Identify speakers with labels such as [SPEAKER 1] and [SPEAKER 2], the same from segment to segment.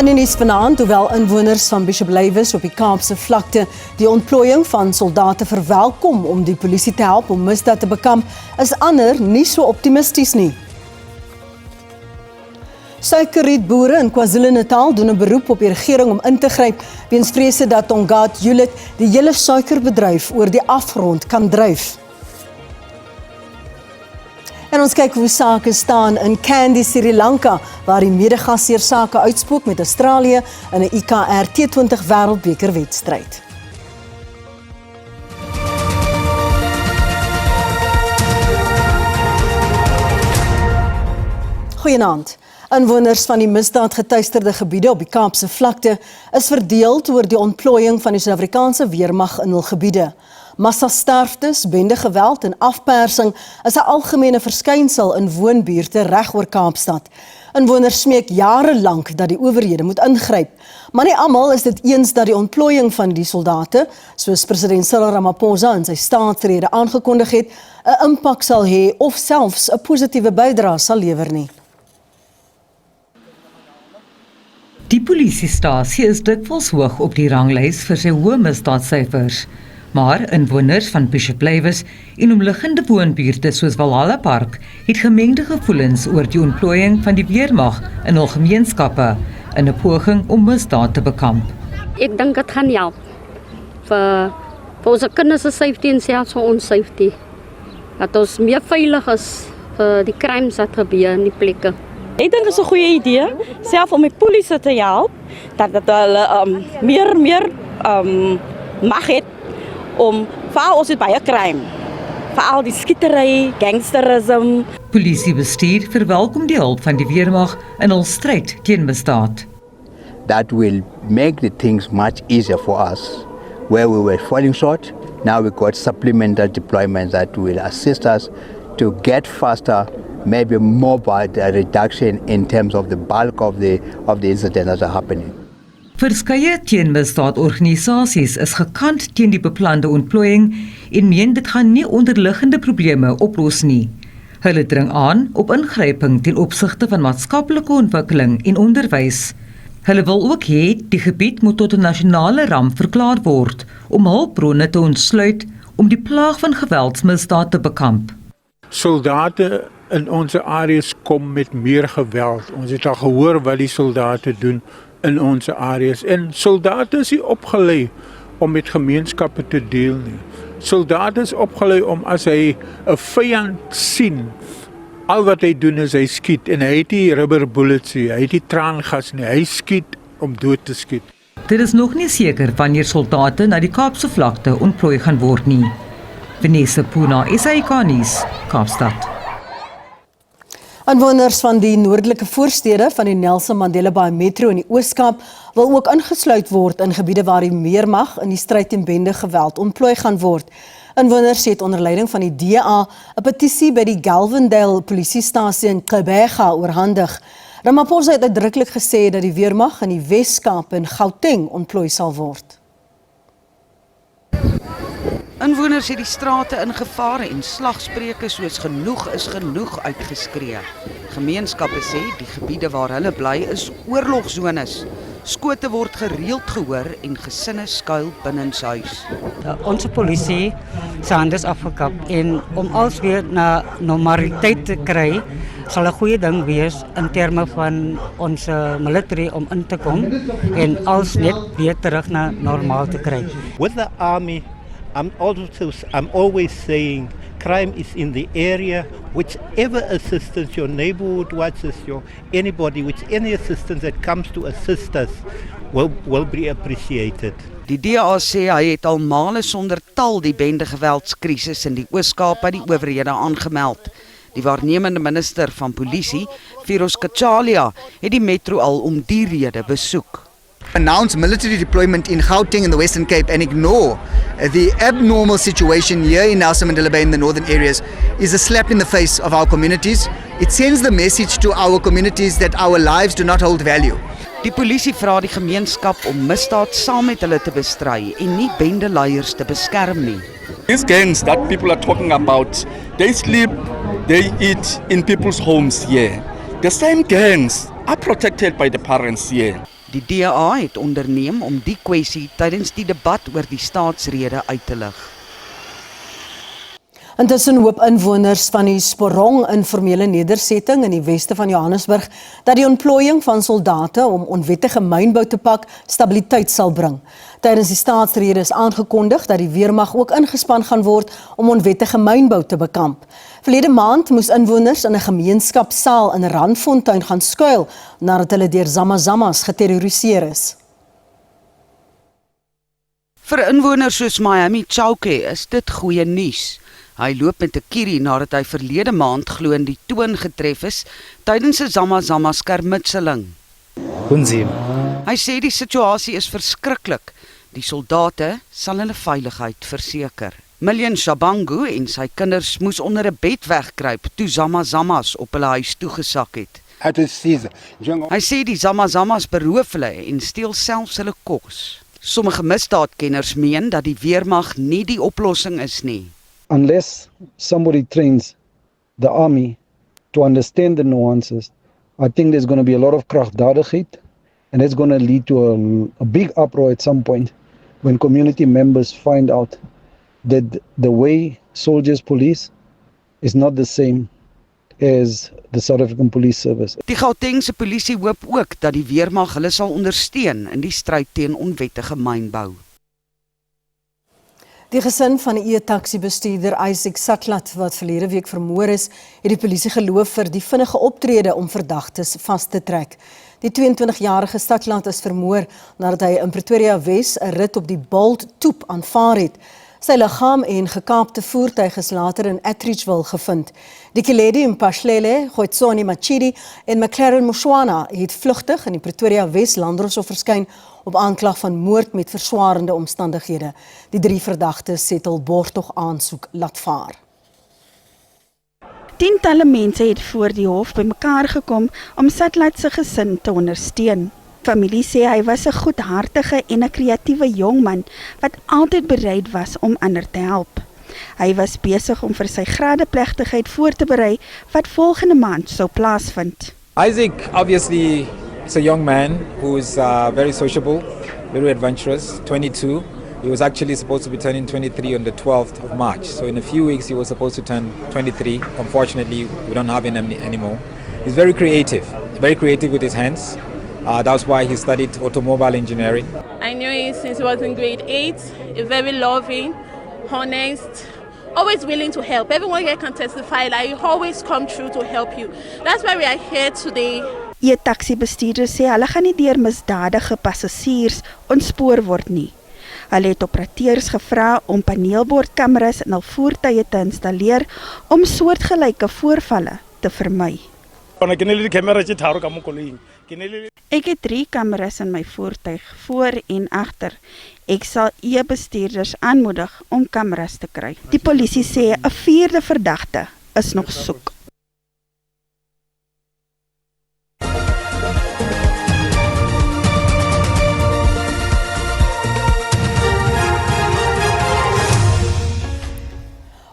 [SPEAKER 1] In die nuus vanaand, hoewel inwoners van Bishop Lywes op die Kaapse vlakte die ontplooiing van soldate verwelkom om die polisie te help om misdaad te bekamp, is ander nie so optimisties nie. Suikerrietboere in KwaZulu-Natal doen 'n beroep op die regering om in te gryp weens vrese dat Tongaat Hewlett die hele suikerbedryf oor die afgrond kan dryf. En ons kyk hoe sake staan in Kandy, Sri Lanka, waar die medegasheer sake uitspook met Australië in 'n IKR T20 Wêreldbeker wedstryd. Goeienaand. Inwoners van die misdaadgetuisterde gebiede op die Kaapse vlakte is verdeeld oor die ontplooiing van die Suid-Afrikaanse weermag in hul gebiede. Massasterftes, bendegeweld en afpersing is 'n algemene verskynsel in woonbuurte reg oor Kaapstad. Inwoners smeek jare lank dat die owerhede moet ingryp, maar nie almal is dit eens dat die ontplooiing van die soldate, soos president Cyril Ramaphosa in sy staatsrede aangekondig het, 'n impak sal hê of selfs 'n positiewe bydrae sal lewer nie.
[SPEAKER 2] Die polisiestasie is dikwels hoog op die ranglys vir sy hoë misdaadsyfers, maar inwoners van Bishop Lywes en omliggende woonbuurte soos Valhalla Park het gemengde gevoelens oor die ontplooiing van die weermag in hul gemeenskappe in 'n poging om misdaad te bekamp.
[SPEAKER 3] Ek dink dit gaan help vir ons kinders se safety en selfs vir ons safety. Dat ons meer veilig is vir die crimes wat gebeur in die plekke.
[SPEAKER 4] Ik denk dat het een goede idee, zelf om de politie te helpen, dat hulle meer mag heeft om vooral ons bij een crime, vooral die skietery, gangsterisme.
[SPEAKER 2] Polisiebestuur verwelkom die hulp van die weermag in hul stryd teen misdaad.
[SPEAKER 5] That will make the things much easier for us. Where we were falling short, now we got supplemental deployments that will assist us to get faster, maybe more by the reduction in terms of the bulk of the incidents that are happening.
[SPEAKER 2] Verskeie teenmisdaadorganisasies is gekant teen die beplande ontplooiing en meen dit gaan nie onderliggende probleme oplos nie. Hulle dring aan op ingryping ten opsigte van maatskaplike ontwikkeling en onderwys. Hulle wil ook hê die gebied moet tot 'n nasionale ramp verklaar word om hulpbronne te ontsluit om die plaag van geweldsmisdaad te bekamp.
[SPEAKER 6] Soldate in onze areas kom met meer geweld. Ons het al gehoor wat die soldate doen in onze areas. En soldate is nie opgelei om met gemeenskappe te deel nie. Soldate is opgelei om as hy 'n vyand sien, al wat hy doen is hy skiet en hy het die rubber bullets nie, hy het die traangas nie, hy skiet om dood te skiet.
[SPEAKER 2] Dit is nog nie seker wanneer soldate na die Kaapse vlakte ontplooi gaan word nie. Vanessa Puna, SAK nuus, Kaapstad.
[SPEAKER 1] Inwoners van die noordelike voorstede van die Nelson Mandela Bay Metro in die Oos-Kaap wil ook ingesluit word in gebiede waar die weermag in die stryd teen bendegeweld ontplooi gaan word. Inwoners het onder leiding van die DA 'n petisie by die Galvindale polisiestasie in Gqeberha oorhandig. Ramaphosa het uitdruklik gesê dat die weermag in die Wes-Kaap en Gauteng ontplooi sal word.
[SPEAKER 7] Inwoners het die strate ingevaar en slagspreuke soos genoeg is genoeg uitgeskree. Gemeenskappe sê die gebiede waar hulle bly is oorlogsones. Skote word gereeld gehoor en gesinne skuil binnenshuis.
[SPEAKER 8] Onze polisie se hande is afgekap en om alles weer na normaliteit te kry, sal 'n goeie ding wees in terme van ons military om in te kom en alles net weer terug na normaal te kry.
[SPEAKER 9] With the army, I'm always saying crime is in the area. Whichever assistance your neighborhood watches, anybody with any assistance that comes to assist us will be appreciated.
[SPEAKER 7] Die DA sê hy het al male sonder tal die bendegeweldskrisis in die Oos-Kaap by die owerhede aangemeld. Die waarnemende minister van polisie, Firoz Kachalia, het die metro al om die rede besoek.
[SPEAKER 10] Announce military deployment in Gauteng in the Western Cape and ignore the abnormal situation here in Nelson Mandela Bay in the northern areas is a slap in the face of our communities. It sends the message to our communities that our lives do not hold value.
[SPEAKER 7] Die polisie vra die gemeenskap om misdaad saam met hulle te bestry en nie bendeleiers te beskerm nie.
[SPEAKER 11] These gangs that people are talking about, they sleep, they eat in people's homes here. The same gangs are protected by the parents here.
[SPEAKER 7] Die DA het onderneem om die kwessie tydens die debat oor die staatsrede uit te lig.
[SPEAKER 1] Intussen hoop inwoners van die Sporong informele nedersetting in die weste van Johannesburg dat die ontplooiing van soldate om onwettige mynbou te pak stabiliteit sal bring. Tydens die staatsrede is aangekondig dat die weermag ook ingespan gaan word om onwettige mynbou te bekamp. Verlede maand moes inwoners in 'n gemeenskapsaal in Randfontein gaan skuil nadat hulle deur Zamazamas geterroriseer is.
[SPEAKER 7] Vir inwoners soos Miami Chauke is dit goeie nuus. Hy loop met 'n kierie nadat hy verlede maand glo in die toon getref is tydens 'n Zamazama skermutseling. Hy sê die situasie is verskriklik. Die soldate sal hulle veiligheid verseker. Million Shabangu en sy kinders moes onder 'n bed wegkruip toe Zamazamas op hulle huis toegesak het. Hy sê die Zamazamas beroof hulle en steel selfs hulle kos. Sommige misdaadkenners meen dat die weermag nie die oplossing is nie.
[SPEAKER 12] Unless somebody trains the army to understand the nuances, I think there's going to be a lot of krachtdadigheid, and it's going to lead to a big uproar at some point when community members find out that the way soldiers police is not the same as the South African Police Service.
[SPEAKER 7] Die Gautengse polisie hoop ook dat die weermag hulle sal ondersteun in die stryd teen onwettige mynbou.
[SPEAKER 1] Die gesin van die e-taxi-bestuurder Isaac Satlat wat verlede week vermoor is, het die polisie geloof vir die vinnige optrede om verdagtes vas te trek. Die 22-jarige Satlat is vermoor nadat hy in Pretoria Wes 'n rit op die Bolt toep aanvaar het. Sy liggaam en gekaapte voertuig is later in Atteridgeville gevind. Die Keledi Mpashlele, Goitsoni Machidi en McLaren Mushwana het vlugtig in die Pretoria Wes Landdroshof verskyn op aanklag van moord met verswarende omstandighede. Die 3 verdagtes het hul borgtog aansoek laat vaar.
[SPEAKER 13] Tientalle mense het voor die hof bymekaar gekom om Satlat se gesin te ondersteun. Familie sê hy was 'n goedhartige en 'n kreatiewe jongman wat altyd bereid was om ander te help. Hy was besig om vir sy gradeplegtigheid voor te berei wat volgende maand sou plaasvind.
[SPEAKER 14] Isaac obviously is a young man who is very sociable, very adventurous, 22. He was actually supposed to be turning 23 on the 12th of March. So in a few weeks he was supposed to turn 23. Unfortunately, we don't have him anymore. He's very creative with his hands. That's why he studied automobile engineering.
[SPEAKER 15] I knew him since he was in grade 8, very loving, honest, always willing to help. Everyone here can testify that he always come through to help you. That's why we are here today.
[SPEAKER 13] E-taxi-bestuurders sê hulle gaan nie deur misdadige passasiers ontspoor word nie. Hulle het operateurs gevra om paneelbordkameras in hul voertuie te installeer om soortgelyke voorvalle te vermy. Ek het 3 kameras in my voertuig, voor en agter. Ek sal e-bestuurders aanmoedig om kameras te kry. Die polisie sê 'n 4de verdagte is nog soek.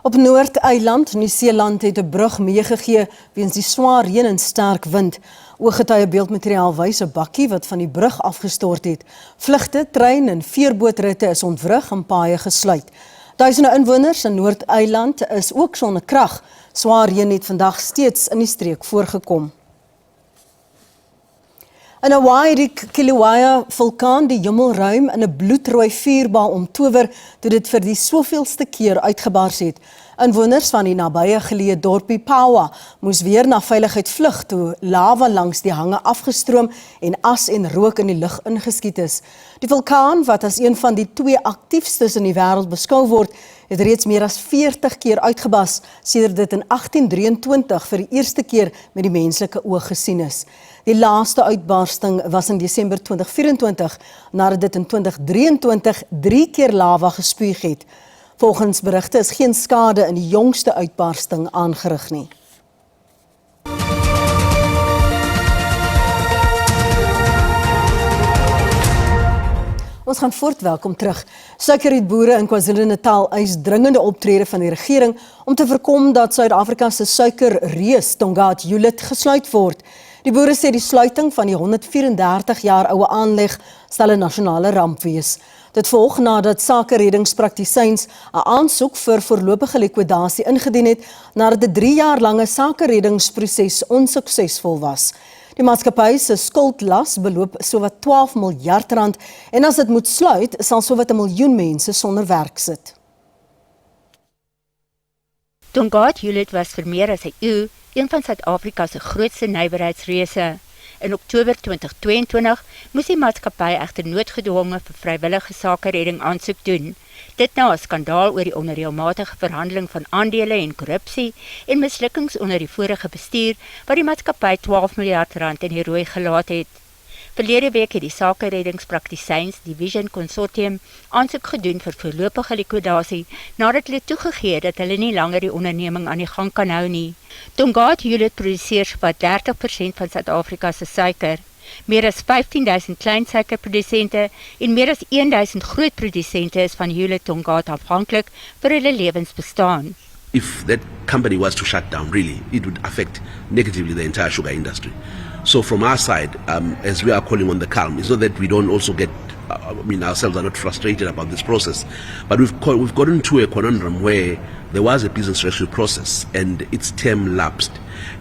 [SPEAKER 1] Op Noord-eiland, Nieu-Seeland het 'n brug meegegee weens die swaar reën en sterk wind. Ooggetuie beeldmateriaal wys 'n bakkie wat van die brug afgestort het. Vlugte, trein en veerbootritte is ontwrig en paaie gesluit. Duisende inwoners in Noord-eiland is ook sonder krag. Swaar reën het vandag steeds in die streek voorgekom. In Hawaii het die Kilauea vulkaan die hemelruim in 'n bloedrooi vuurbal omtower toe dit vir die soveelste keer uitgebars het. Inwoners van die nabye geleë dorpie Paua moes weer na veiligheid vlug toe lava langs die hange afgestroom en as en rook in die lug ingeskiet is. Die vulkaan, wat as een van die 2 aktiefstes in die wêreld beskou word, het reeds meer as 40 keer uitgebars sedert dit in 1823 vir die eerste keer met die menslike oog gesien is. Die laaste uitbarsting was in Desember 2024, nadat dit in 2023 3 keer lava gespuug het. Volgens berigte is geen skade in die jongste uitbarsting aangerig nie. Ons gaan voort, welkom terug. Suikerrietboere in KwaZulu-Natal eis dringende optrede van die regering om te voorkom dat Suid-Afrika se suikerreus Tongaat Hulett gesluit word. Die boere sê die sluiting van die 134 jaar oue aanleg sal 'n nasionale ramp wees. Dit volg nadat sakereddingspraktisyns 'n aansoek vir voorlopige likwidasie ingedien het nadat 'n 3 jaar lange sakereddingsproses onsuksesvol was. Die maatskappy se skuldlas beloop sowat 12 miljard rand en as dit moet sluit, sal sowat 1 miljoen mense sonder werk sit.
[SPEAKER 16] Tongaat Hewlett was vir meer as 'n eeu een van Suid-Afrika se grootste nywerheidsreëse. In Oktober 2022 moes die maatskappy egter noodgedwonge vir vrywillige sakeredding aansoek doen. Dit na 'n skandaal oor die onreëlmatige verhandeling van aandele en korrupsie en mislukkings onder die vorige bestuur wat die maatskappy 12 miljard rand in die rooi gelaat het. Verlede week het die sakereddingspraktisyns die Vision Consortium aansoek gedoen vir voorlopige likwidasie nadat hulle toegegee het dat hulle nie langer die onderneming aan die gang kan hou nie. Tongaat Hewlett produseer sowat 30% van Suid-Afrika se suiker. Meer as 15,000 klein suikerprodusente en meer as 1,000 groot produsente is van Hewlett Tongaat afhanklik vir hulle lewensbestaan.
[SPEAKER 17] If that company was to shut down, really, it would affect negatively the entire sugar industry. So from our side, as we are calling on the calm, it's not that we don't also get, ourselves are not frustrated about this process, but we've gotten to a conundrum where there was a business rescue process and its term lapsed.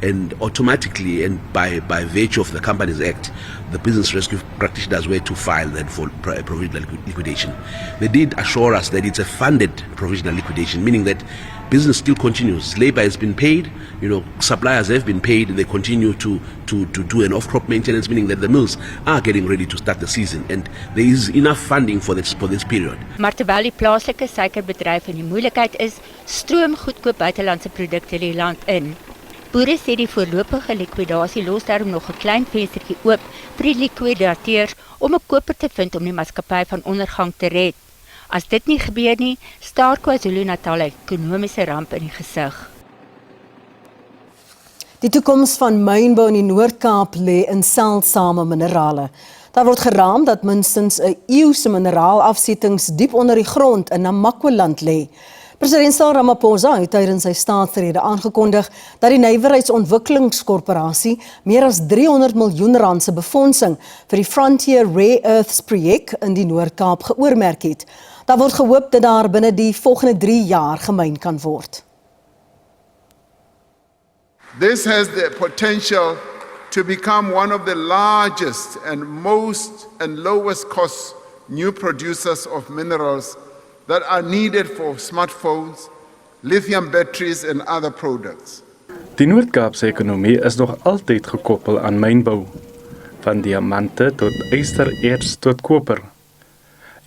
[SPEAKER 17] And automatically, and by virtue of the Companies Act, the business rescue practitioners were to file that for provisional liquidation. They did assure us that it's a funded provisional liquidation, meaning that business still continues. Labor has been paid, suppliers have been paid, they continue to do an off-crop maintenance, meaning that the mills are getting ready to start the season, and there is enough funding for this period.
[SPEAKER 16] Maar terwyl die plaaslike suikerbedryf in die moeilikheid is, stroom goedkoop buitelandse produkte die land in. Boere sê die voorlopige likwidasie los daarom nog 'n klein venstertjie oop vir die likwidateurs om 'n koper te vind om die maatskappy van ondergang te red. As dit nie gebeur nie, staar KwaZulu-Natal 'n ekonomiese ramp in die gesig.
[SPEAKER 1] Die toekoms van mynbou in die Noord-Kaap lê in seldsame minerale. Daar word geraam dat minstens 'n eeu se mineraalafsettings diep onder die grond in Namakwa-land lê. President Cyril Ramaphosa het tydens sy staatsrede aangekondig dat die Nywerheidsontwikkelingskorporasie meer as 300 miljoen rand se befondsing vir die Frontier Rare Earths projek in die Noord-Kaap geoormerk het. Daar word gehoop dat daar binne die volgende 3 jaar gemyn kan word.
[SPEAKER 18] This has the potential to become one of the largest and most and lowest cost new producers of minerals that are needed for smartphones, lithium batteries and other products.
[SPEAKER 19] Die Noord-Kaapse ekonomie is nog altyd gekoppel aan mynbou, van diamante tot ystererts tot koper.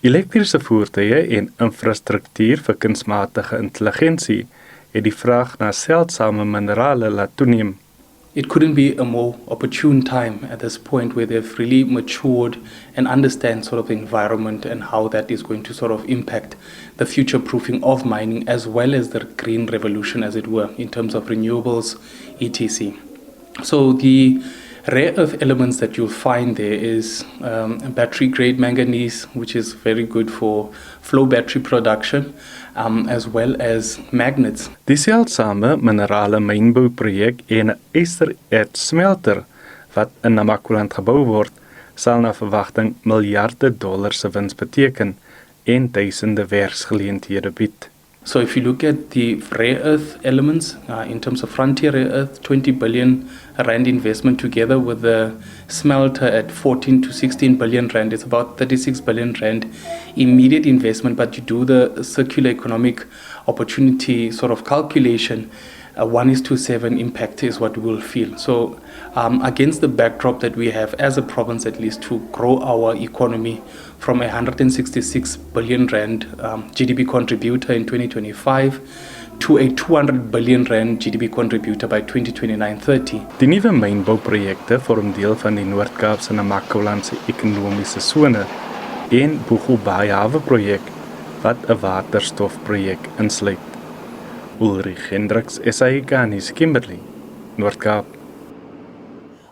[SPEAKER 19] Elektriese voertuie en infrastruktuur vir kunsmatige intelligensie het die vraag na seldsame minerale laat toeneem.
[SPEAKER 20] It couldn't be a more opportune time at this point where they've really matured and understand sort of the environment and how that is going to sort of impact the future proofing of mining as well as the green revolution, as it were, in terms of renewables, etc. So the rare earth elements that you'll find there is battery grade manganese, which is very good for flow battery production, as well as magnets.
[SPEAKER 19] Die seldsame minerale mynbouprojek en 'n ystererts smelter wat in Namakwa-land gebou word, sal na verwagting miljarde dollars se wins beteken en duisende werksgeleenthede bied.
[SPEAKER 20] So if you look at the rare earth elements, in terms of frontier rare earth, 20 billion rand investment together with the smelter at 14 to 16 billion rand, it's about 36 billion rand immediate investment, but you do the circular economic opportunity sort of calculation, 1:7 impact is what we'll feel. So against the backdrop that we have as a province at least to grow our economy from a 166 billion rand GDP contributor in 2025 to a 200 billion rand GDP contributor by 2029-30.
[SPEAKER 19] Die nuwe mynbouprojekte vorm deel van die Noord-Kaapse Namakwa-land se ekonomiese sone en Boegoebaai hawe projek wat 'n waterstofprojek insluit. Ulrich Hendricks, SAK nuus, Kimberley, Noord-Kaap.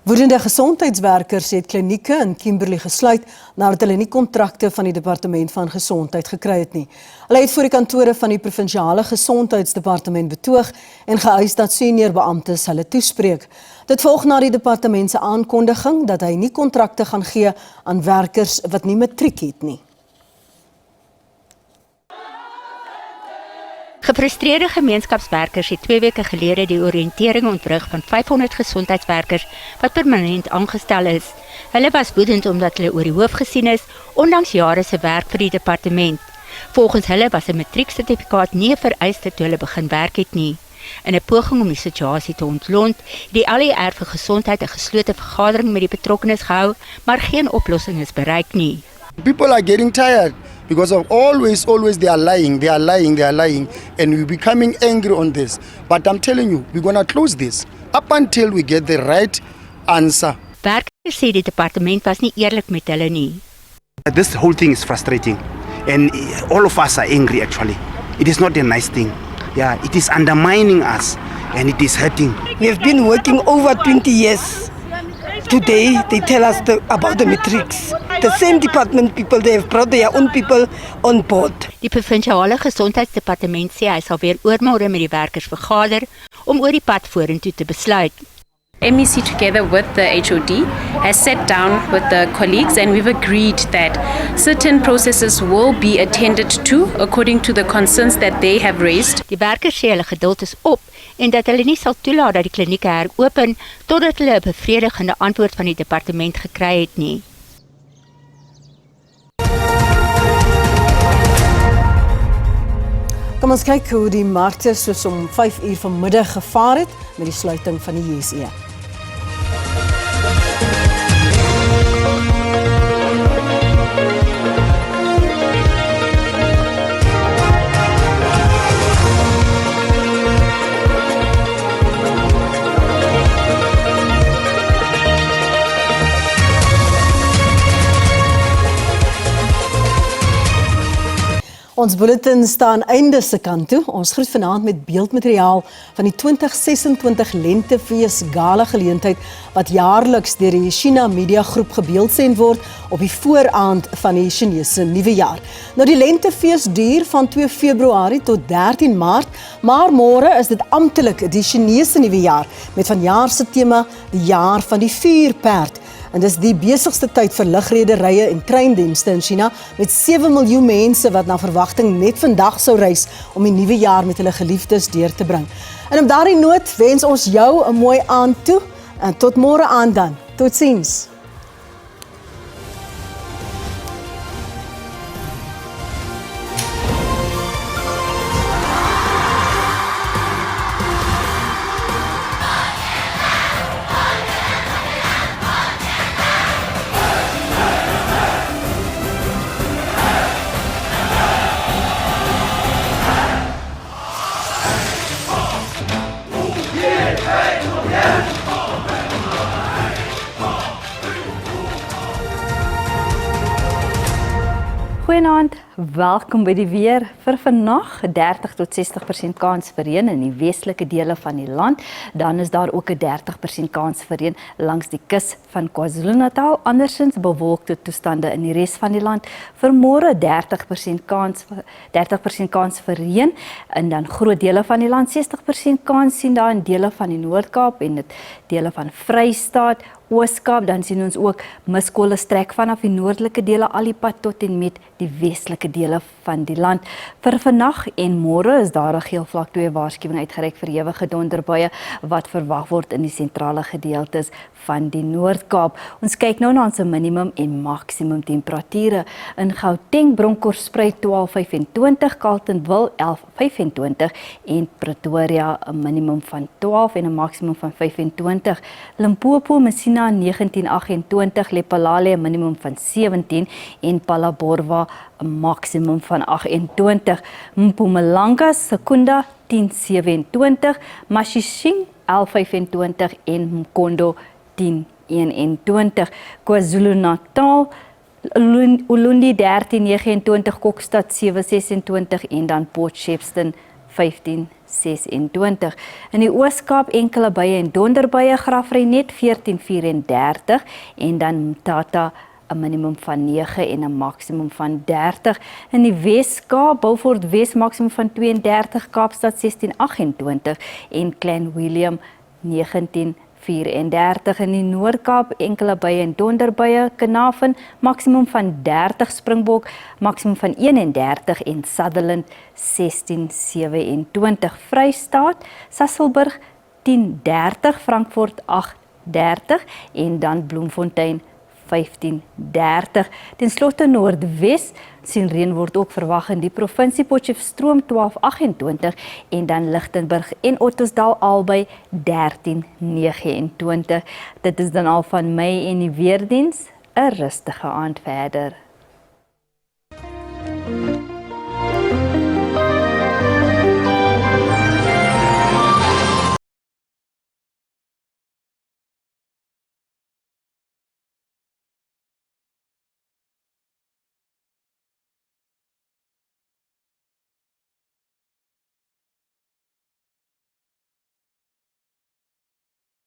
[SPEAKER 1] Woedende gesondheidswerkers het klinieke in Kimberley gesluit nadat hulle nie kontrakte van die Departement van Gesondheid gekry het nie. Hulle het voor die kantore van die provinsiale gesondheidsdepartement betoog en geëis dat senior beamptes hulle toespreek. Dit volg na die departement se aankondiging dat hy nie kontrakte gaan gee aan werkers wat nie matriek het nie.
[SPEAKER 16] Gefrustreerde gemeenskapswerkers het 2 weke gelede die oriëntering ontwrig van 500 gesondheidswerkers wat permanent aangestel is. Hulle was woedend omdat hulle oor die hoof gesien is, ondanks jare se werk vir die departement. Volgens hulle was 'n matrieksertifikaat nie 'n vereiste toe hulle begin werk het nie. In 'n poging om die situasie te ontlont, het die LER vir gesondheid 'n geslote vergadering met die betrokkenes gehou, maar geen oplossing is bereik nie.
[SPEAKER 21] People are getting tired because of always they are lying, and we're becoming angry on this. But I'm telling you, we're going to close this up until we get the right answer.
[SPEAKER 16] Werkers sê die departement was nie eerlik met hulle nie.
[SPEAKER 22] This whole thing is frustrating and all of us are angry actually. It is not a nice thing. Yeah, it is undermining us and it is hurting.
[SPEAKER 23] We have been working over 20 years. Today, they tell us about the matrics. The same department people, they have brought their own people on board.
[SPEAKER 16] Die provinsiale gesondheidsdepartement sê hy sal weer oormôre met die werkers vergader om oor die pad vorentoe te besluit.
[SPEAKER 24] MEC together with the HOD has sat down with the colleagues and we've agreed that certain processes will be attended to according to the concerns that they have raised.
[SPEAKER 16] Die werkers sê hulle geduld is op en dat hulle nie sal toelaat dat die klinieke heropen totdat hulle 'n bevredigende antwoord van die departement gekry het nie.
[SPEAKER 1] Kom ons kyk hoe die markte soos om 5 uur vanmiddag gevaar het met die sluiting van die JSE. Ons bulletin staan einde se kant toe. Ons groet vanaand met beeldmateriaal van die 2026 Lentefees Gala geleentheid wat jaarliks deur die China Media Groep gebeeldsend word op die vooraand van die Chinese Nuwe Jaar. Nou die Lentefees duur van 2 Februarie tot 13 Maart, maar môre is dit amptelik die Chinese Nuwe Jaar met vanjaar se tema die jaar van die vuurperd. En dis die besigste tyd vir lugrederye en treindienste in China met 7 miljoen mense wat na verwagting net vandag sou reis om die nuwe jaar met hulle geliefdes deur te bring. En op daardie noot wens ons jou 'n mooi aand toe en tot môre aand dan. Totsiens.
[SPEAKER 25] Goeienaand, welkom by die weer vir vannag. 30 tot 60% kans vir reën in die westelike dele van die land. Dan is daar ook 'n 30% kans vir reën langs die kus van KwaZulu-Natal. Andersins bewolkte toestande in die res van die land. Vir môre 30% kans vir reën in dan groot dele van die land. 60% kans sien daar in dele van die Noord-Kaap en dit dele van Vrystaat, Ooskaap, dan sien ons ook miskolle strek vanaf die noordelike dele al die pad tot en met die westelike dele van die land. Vir vannag en môre is daar 'n geel vlak 2 waarskuwing uitgereik vir ewige donderbuie wat verwag word in die sentrale gedeeltes van die Noord-Kaap. Ons kyk nou na ons minimum en maksimum temperature. In Gauteng, Bronkhorstspruit 12.25, Carletonville 11.25 en Pretoria 'n minimum van 12 en 'n maksimum van 25. Limpopo, Messina 19.28, Lephalale 'n minimum van 17 en Phalaborwa 'n maksimum van 28. Mpumalanga, Secunda 10.27, Mashishing 11.25 en Mkondo 10.21. KwaZulu-Natal, Ulundi 13.29, Kokstad 7.26 en dan Port Shepstone 15:26. In die Oos-Kaap enkele buie en donderbuie, Graaff-Reinet 14:34 en dan Mthatha 'n minimum van 9 en 'n maksimum van 30. In die Wes-Kaap, Beaufort Wes maksimum van 32, Kaapstad 16:28 en Klein Willem 19:34. In die Noord-Kaap enkele buie en donderbuie, Carnarvon maksimum van 30, Springbok maksimum van 31 en Sutherland 16:27. Vrystaat, Sasolburg 10:30, Frankfurt 8:30 en dan Bloemfontein 15:30. Ten slotte Noordwes sien reën word ook verwag in die provinsie, Potchefstroom 12:28 en dan Lichtenburg en Ottosdal albei 13:29. Dit is dan al van my en die weerdiens. 'n rustige aand verder.